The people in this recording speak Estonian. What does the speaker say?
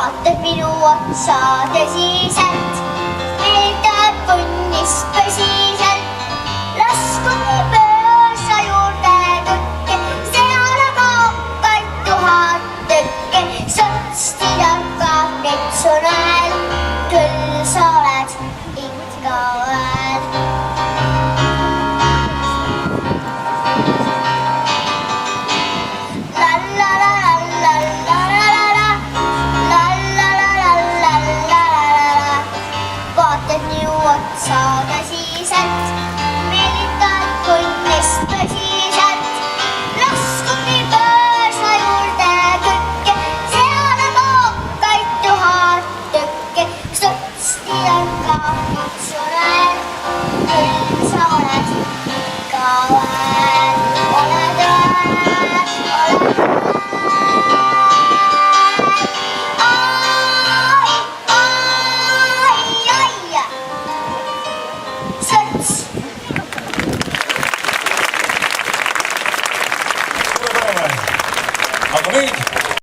vaatad minu otsa tõsiselt, meeldad punnist tõsiselt. Laskun nii pöörsa juurde tõkke, seal aga hakkaid 1000 tõkke. Sotsti tarkab metsu näed, küll sa oled ikka õel. Otsa tõsiselt, meeldad punnist tõsiselt. Laskun nii pöörsa juurde tõkke, seal aga hakkaid 1000 tõkke. Sotsti tarkab metsu näed, küll sa oled ikka õel.